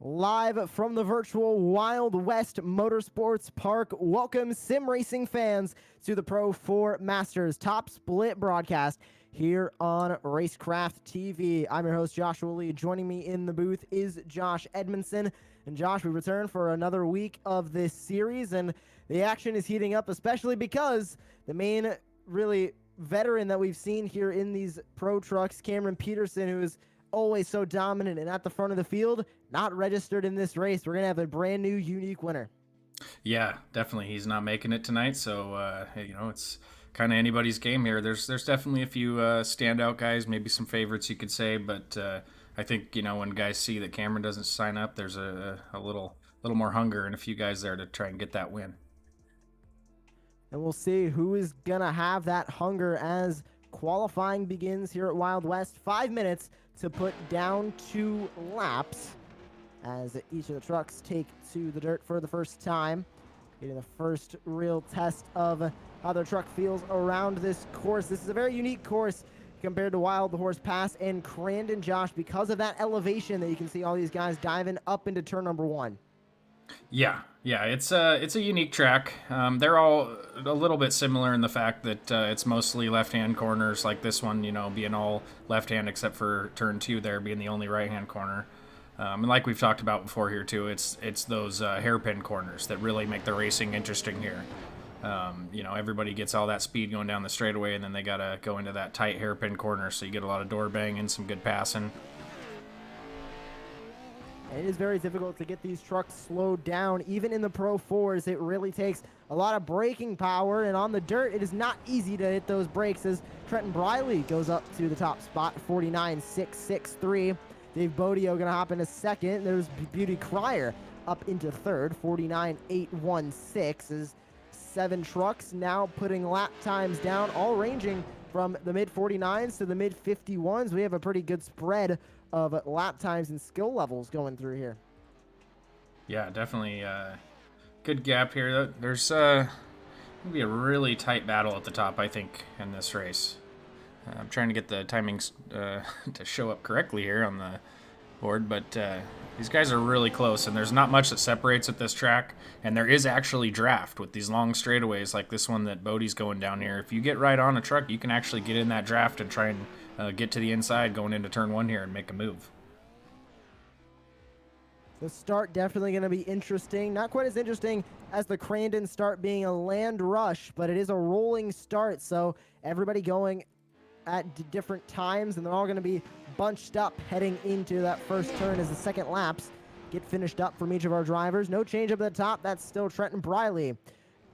Live from the virtual Wild West Motorsports Park, welcome sim racing fans to the Pro 4 Masters Top Split broadcast here on Racecraft TV. I'm your host, Joshua Lee. Joining me in the booth is Josh Edmondson. And Josh, we return for another week of this series, and the action is heating up, especially because the main really veteran that we've seen here in these pro trucks, Cameron Peterson, who is always so dominant and at the front of the field, not registered in this race. We're going to have a brand new unique winner. Yeah, definitely. He's not making it tonight, so it's kind of anybody's game here. There's definitely a few standout guys, maybe some favorites you could say, but I think when guys see that Cameron doesn't sign up, there's a little more hunger and a few guys there to try and get that win. And we'll see who is going to have that hunger as qualifying begins here at Wild West. 5 minutes to put down 2 laps as each of the trucks take to the dirt for the first time, getting the first real test of how their truck feels around this course. This is a very unique course compared to Wild Horse Pass and Crandon, Josh, because of that elevation that you can see all these guys diving up into turn number 1. Yeah, it's a unique track. They're all a little bit similar in the fact that it's mostly left-hand corners, like this one, being all left-hand except for turn 2 there being the only right-hand corner. And like we've talked about before here too, it's those hairpin corners that really make the racing interesting here. Everybody gets all that speed going down the straightaway, and then they gotta go into that tight hairpin corner, so you get a lot of door banging, some good passing. It is very difficult to get these trucks slowed down. Even in the Pro 4s, it really takes a lot of braking power, and on the dirt, it is not easy to hit those brakes as Trenton Briley goes up to the top spot, 49.663. Dave Bodio going to hop into second. There's Beauty Crier up into third, 49.816. As 7 trucks now putting lap times down, all ranging from the mid-49s to the mid-51s. We have a pretty good spread of lap times and skill levels going through here. Yeah, definitely good gap here. There's going to be a really tight battle at the top, I think, in this race. I'm trying to get the timings to show up correctly here on the board, but these guys are really close, and there's not much that separates at this track, and there is actually draft with these long straightaways like this one that Bodie's going down here. If you get right on a truck, you can actually get in that draft and try and get to the inside going into turn 1 here and make a move. The start definitely going to be interesting. Not quite as interesting as the Crandon start being a land rush, but it is a rolling start, so everybody going at different times, and they're all going to be bunched up heading into that first turn as the second laps get finished up from each of our drivers. No change up at the top. That's still Trenton Briley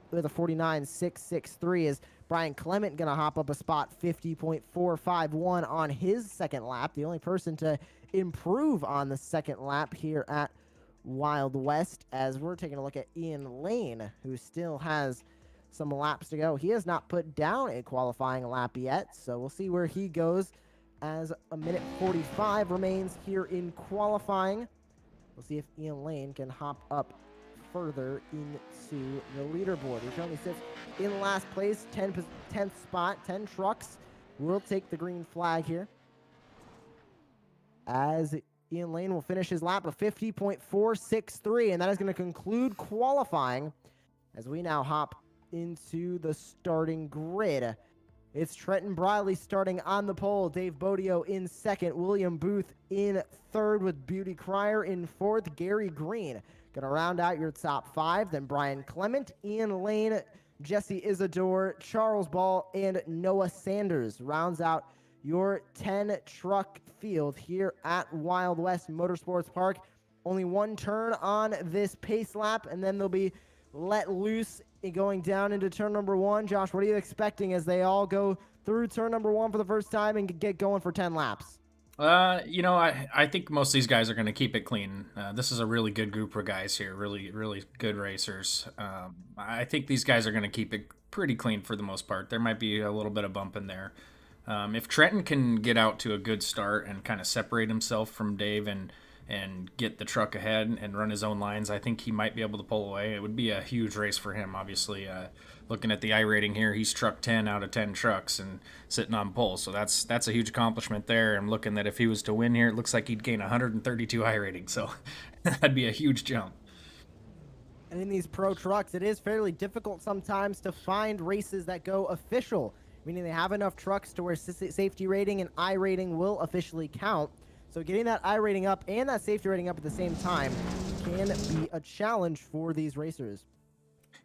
with a 49.663. Is Brian Clement going to hop up a spot, 50.451 on his second lap. The only person to improve on the second lap here at Wild West, as we're taking a look at Ian Lane, who still has some laps to go. He has not put down a qualifying lap yet, so we'll see where he goes as a minute 45 remains here in qualifying. We'll see if Ian Lane can hop up further into the leaderboard. He currently sits in last place, 10th spot. 10 trucks will take the green flag here, as Ian Lane will finish his lap of 50.463, and that is going to conclude qualifying as we now hop into the starting grid. It's Trenton Briley starting on the pole, Dave Bodio in second, William Booth in third with Beauty Crier in fourth, Gary Green gonna round out your top 5, then Brian Clement, Ian Lane, Jesse Isidore, Charles Ball, and Noah Sanders rounds out your 10 truck field here at Wild West Motorsports Park. Only one turn on this pace lap, and then they'll be let loose going down into turn number 1. Josh, what are you expecting as they all go through turn number 1 for the first time and get going for 10 laps? I think most of these guys are going to keep it clean. This is a really good group of guys here, really, really good racers. I think these guys are going to keep it pretty clean for the most part. There might be a little bit of bump in there. If Trenton can get out to a good start and kind of separate himself from Dave and and get the truck ahead and run his own lines, I think he might be able to pull away. It would be a huge race for him, obviously. Looking at the iRating here, he's trucked 10 out of 10 trucks and sitting on pole, so that's a huge accomplishment there. I'm looking that if he was to win here, it looks like he'd gain 132 iRating, so that'd be a huge jump. And in these pro trucks, it is fairly difficult sometimes to find races that go official, meaning they have enough trucks to where safety rating and iRating will officially count. So getting that iRating up and that safety rating up at the same time can be a challenge for these racers.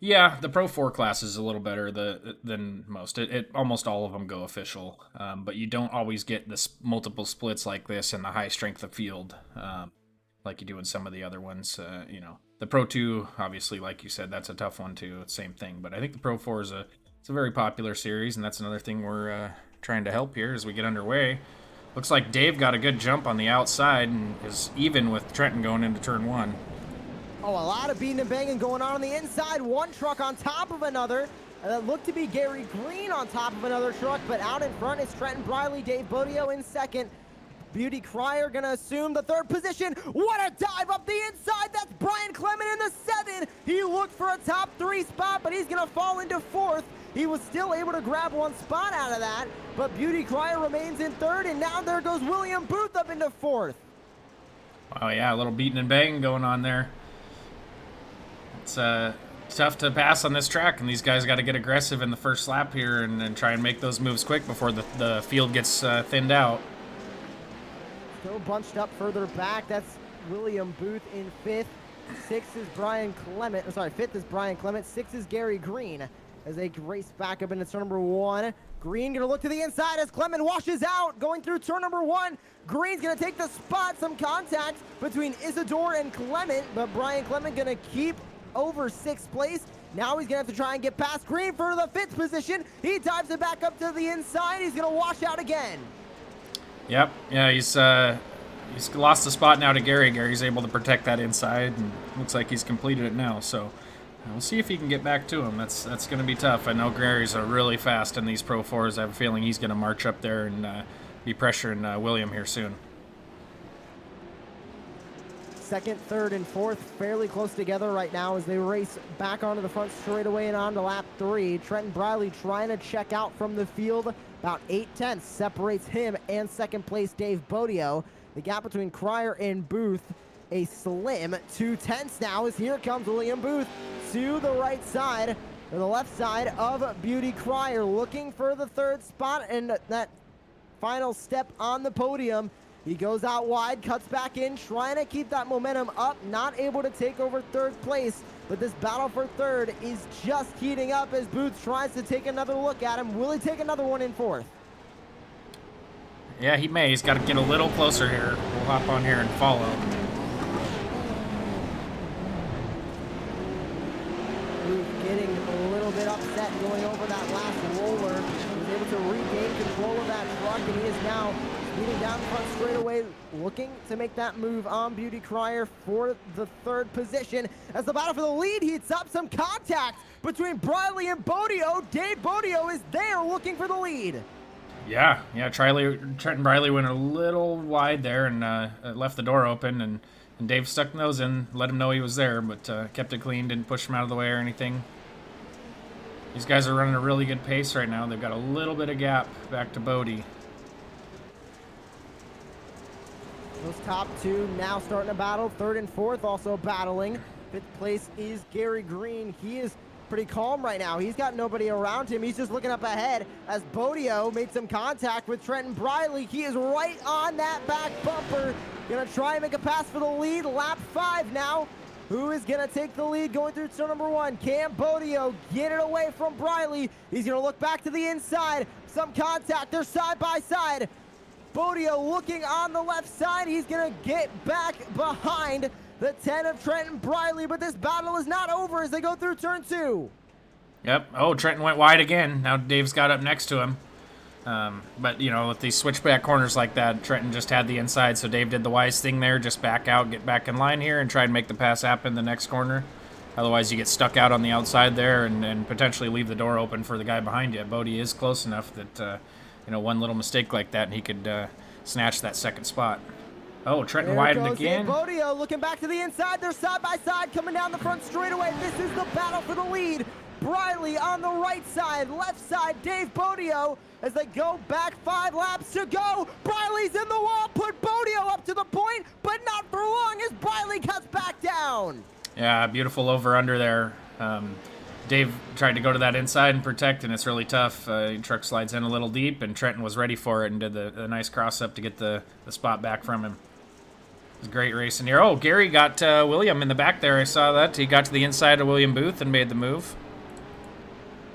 Yeah, the Pro 4 class is a little better than most. Almost all of them go official, but you don't always get this multiple splits like this in the high strength of field, like you do in some of the other ones. The Pro 2, obviously, like you said, that's a tough one too. It's the same thing, but I think the Pro 4 is it's a very popular series, and that's another thing we're trying to help here as we get underway. Looks like Dave got a good jump on the outside and is even with Trenton going into turn 1. Oh, a lot of beating and banging going on the inside. One truck on top of another. That looked to be Gary Green on top of another truck, but out in front is Trenton Briley, Dave Bodio in second. Beauty Crier gonna assume the third position. What a dive up the inside. That's Brian Clement in the 7. He looked for a top 3 spot, but he's gonna fall into 4th. He was still able to grab one spot out of that, but Beauty Crier remains in 3rd, and now there goes William Booth up into 4th. Oh yeah, a little beating and banging going on there. It's tough to pass on this track, and these guys got to get aggressive in the first lap here and try and make those moves quick before the field gets thinned out. Still bunched up further back. That's William Booth in 5th. 6th is Brian Clement. 5th is Brian Clement. 6th is Gary Green as they race back up into turn number 1. Green gonna look to the inside as Clement washes out going through turn number 1. Green's gonna take the spot. Some contact between Isidore and Clement, but Brian Clement gonna keep over 6th place. Now he's gonna have to try and get past Green for the 5th position. He dives it back up to the inside. He's gonna wash out again. Yep. Yeah, he's lost the spot now to Gary. Gary's able to protect that inside, and looks like he's completed it now. So we'll see if he can get back to him. That's going to be tough. I know Gary's really fast in these Pro 4s. I have a feeling he's going to march up there and be pressuring William here soon. 2nd, 3rd, and 4th fairly close together right now as they race back onto the front straightaway and onto lap 3. Trenton Briley trying to check out from the field. About 8/10 separates him and 2nd place Dave Bodio. The gap between Crier and Booth, a slim 2/10 now as here comes William Booth to the right side, or the left side of Beauty Crier, looking for the 3rd spot and that final step on the podium. He goes out wide, cuts back in, trying to keep that momentum up, not able to take over 3rd place, but this battle for 3rd is just heating up as Booth tries to take another look at him. Will he take another one in 4th? Yeah, he may. He's got to get a little closer here. We'll hop on here and follow. Booth getting a little bit upset going over that last roller. He was able to regain control of that truck, and he is now speeding down the front straightaway, looking to make that move on Beauty Crier for the 3rd position. As the battle for the lead heats up, some contact between Briley and Bodio. Dave Bodio is there looking for the lead. Yeah, Trenton Briley went a little wide there and left the door open, and Dave stuck those in, let him know he was there, but kept it clean, didn't push him out of the way or anything. These guys are running a really good pace right now. They've got a little bit of gap back to Bodie. Those top 2 now starting to battle. 3rd and 4th also battling. 5th place is Gary Green. He is pretty calm right now. He's got nobody around him. He's just looking up ahead as Bodio made some contact with Trenton Briley. He is right on that back bumper. Gonna try and make a pass for the lead. Lap 5 now. Who is gonna take the lead going through turn number 1? Can Bodio get it away from Briley? He's gonna look back to the inside. Some contact. They're side by side. Bodio looking on the left side. He's gonna get back behind the 10 of Trenton Briley, but this battle is not over as they go through turn 2. Yep. Oh, Trenton went wide again. Now Dave's got up next to him. But, with these switchback corners like that, Trenton just had the inside, so Dave did the wise thing there. Just back out, get back in line here, and try and make the pass happen the next corner. Otherwise, you get stuck out on the outside there and potentially leave the door open for the guy behind you. Bodie is close enough that, one little mistake like that, and he could snatch that 2nd spot. Oh, Trenton There widened goes Dave again. Bodio looking back to the inside. They're side by side coming down the front straightaway. This is the battle for the lead. Briley on the right side, left side, Dave Bodio as they go back 5 laps to go. Briley's in the wall, put Bodio up to the point, but not for long as Briley cuts back down. Yeah, beautiful over-under there. Dave tried to go to that inside and protect, and it's really tough. Truck slides in a little deep, and Trenton was ready for it and did the nice cross-up to get the spot back from him. It was great racing here. Oh, Gary got William in the back there. I saw that. He got to the inside of William Booth and made the move.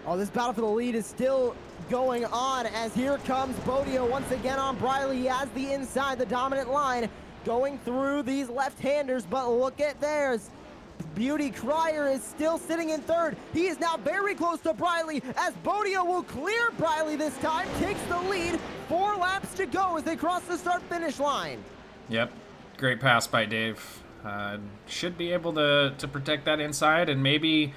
Oh, this battle for the lead is still going on as here comes Bodio once again on Briley. He has the inside, the dominant line, going through these left-handers, but look at theirs. Beauty Crier is still sitting in third. He is now very close to Briley as Bodio will clear Briley this time, takes the lead. 4 laps to go as they cross the start-finish line. Yep, great pass by Dave. Should be able to protect that inside and maybe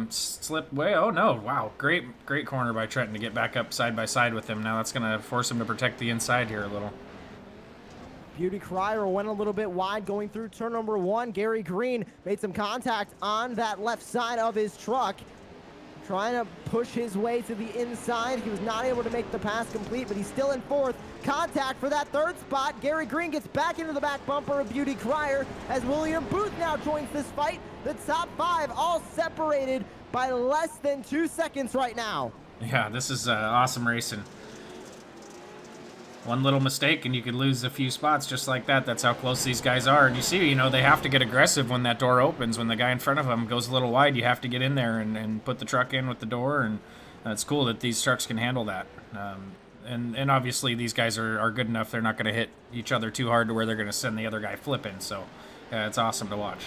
slip away. Oh no, wow, great corner by Trenton to get back up side by side with him. Now that's going to force him to protect the inside here a little. Beauty Crier went a little bit wide going through turn number 1. Gary Green made some contact on that left side of his truck, trying to push his way to the inside. He was not able to make the pass complete, but he's still in 4th. Contact for that 3rd spot. Gary Green gets back into the back bumper of Beauty Crier as William Booth now joins this fight. The top 5 all separated by less than 2 seconds right now. Yeah, this is awesome racing. One little mistake and you could lose a few spots just like that. That's how close these guys are. And you see, they have to get aggressive when that door opens. When the guy in front of them goes a little wide, you have to get in there and put the truck in with the door. And it's cool that these trucks can handle that. And obviously these guys are good enough. They're not going to hit each other too hard to where they're going to send the other guy flipping. So it's awesome to watch.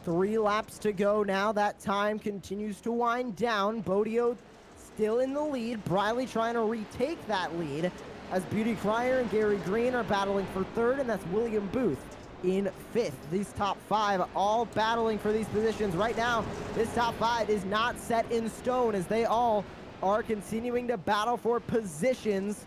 3 laps to go now. That time continues to wind down. Bodio still in the lead. Briley trying to retake that lead as Beauty Crier and Gary Green are battling for 3rd, and that's William Booth in 5th. These top 5 all battling for these positions. Right now, this top 5 is not set in stone as they all are continuing to battle for positions.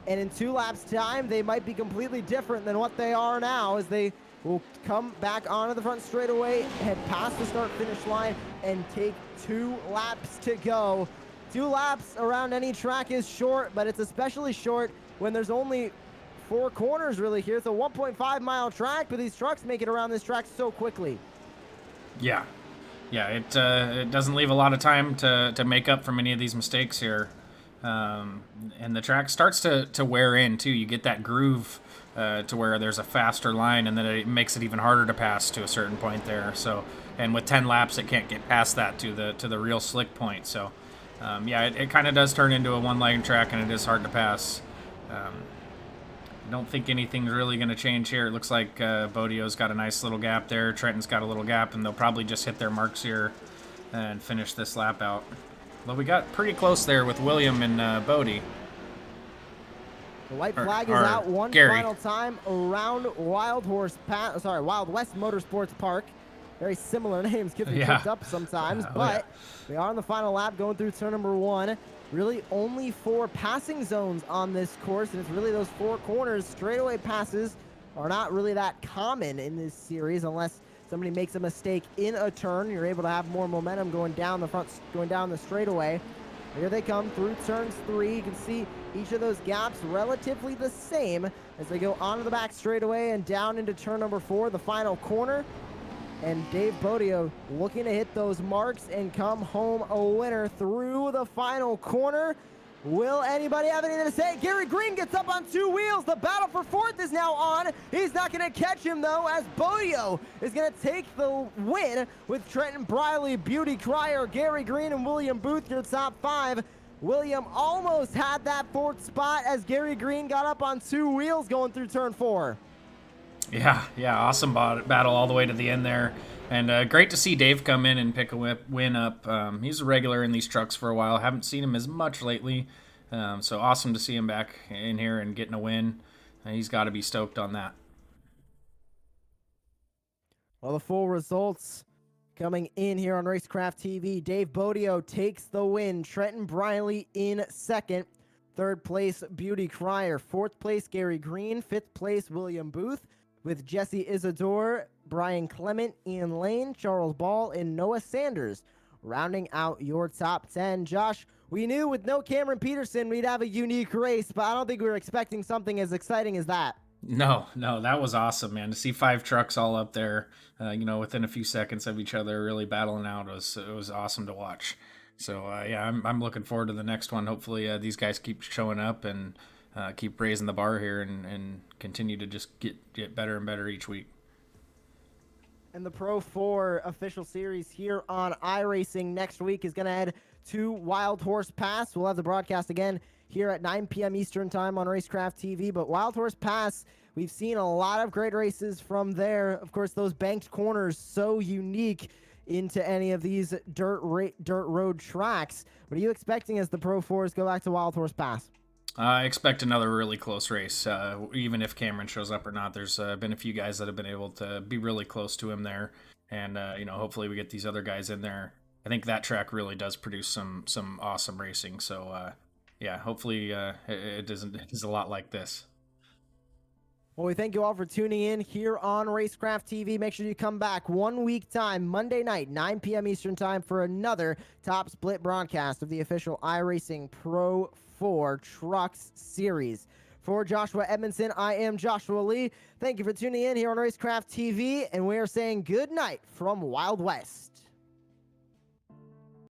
And in 2 laps time, they might be completely different than what they are now as they will come back onto the front straightaway, head past the start-finish line, and take 2 laps to go. 2 laps around any track is short, but it's especially short when there's only 4 corners really here. It's a 1.5-mile track, but these trucks make it around this track so quickly. Yeah. Yeah, it doesn't leave a lot of time to make up for many of these mistakes here. And the track starts to wear in, too. You get that groove to where there's a faster line, and then it makes it even harder to pass to a certain point there. So, and with 10 laps, it can't get past that to the real slick point. So, yeah, it kind of does turn into a one-lane track, and it is hard to pass. I don't think anything's really going to change here. It looks like Bodio's got a nice little gap there. Trenton's got a little gap, and they'll probably just hit their marks here and finish this lap out. Well, we got pretty close there with William and Bodie. The white flag is out one Gary. final time around Wild West Motorsports Park. Very similar names, get them picked up sometimes, but we are on the final lap going through turn number 1. Really only 4 passing zones on this course, and it's really those 4 corners. Straightaway passes are not really that common in this series unless somebody makes a mistake in a turn. You're able to have more momentum going down the front, going down the straightaway. Here they come through turns 3. You can see each of those gaps relatively the same as they go onto the back straightaway and down into turn number 4, the final corner. And Dave Bodio looking to hit those marks and come home a winner through the final corner. Will anybody have anything to say? Gary Green gets up on 2 wheels. The battle for 4th is now on. He's not going to catch him, though, as Bodio is going to take the win with Trenton Briley, Beauty Crier, Gary Green, and William Booth, your top 5. William almost had that 4th spot as Gary Green got up on 2 wheels going through turn 4. Yeah, awesome battle all the way to the end there. And great to see Dave come in and pick a win up. He's a regular in these trucks for a while. Haven't seen him as much lately. So awesome to see him back in here and getting a win. He's got to be stoked on that. Well, the full results coming in here on Racecraft TV. Dave Bodio takes the win. Trenton Briley in 2nd. Third place, Beauty Crier. Fourth place, Gary Green. Fifth place, William Booth, with Jesse Isidore, Brian Clement, Ian Lane, Charles Ball, and Noah Sanders rounding out your top 10. Josh, we knew with no Cameron Peterson we'd have a unique race, but I don't think we were expecting something as exciting as that. No, that was awesome, man. To see 5 trucks all up there, within a few seconds of each other, really battling out, it was awesome to watch. So yeah, I'm looking forward to the next one. Hopefully these guys keep showing up and keep raising the bar here and continue to just get better and better each week. And the Pro 4 official series here on iRacing next week is going to head to Wild Horse Pass. We'll have the broadcast again here at 9 p.m. Eastern time on Racecraft TV. But Wild Horse Pass, we've seen a lot of great races from there. Of course, those banked corners, so unique into any of these dirt road tracks. What are you expecting as the Pro 4s go back to Wild Horse Pass? I expect another really close race, even if Cameron shows up or not. There's been a few guys that have been able to be really close to him there, and hopefully we get these other guys in there. I think that track really does produce some awesome racing. So yeah, hopefully it is a lot like this. Well, we thank you all for tuning in here on Racecraft TV. Make sure you come back 1 week time, Monday night, 9 p.m. Eastern time, for another top split broadcast of the official iRacing Pro 4 Trucks Series. For Joshua Edmondson, I am Joshua Lee. Thank you for tuning in here on Racecraft TV, and we are saying good night from Wild West.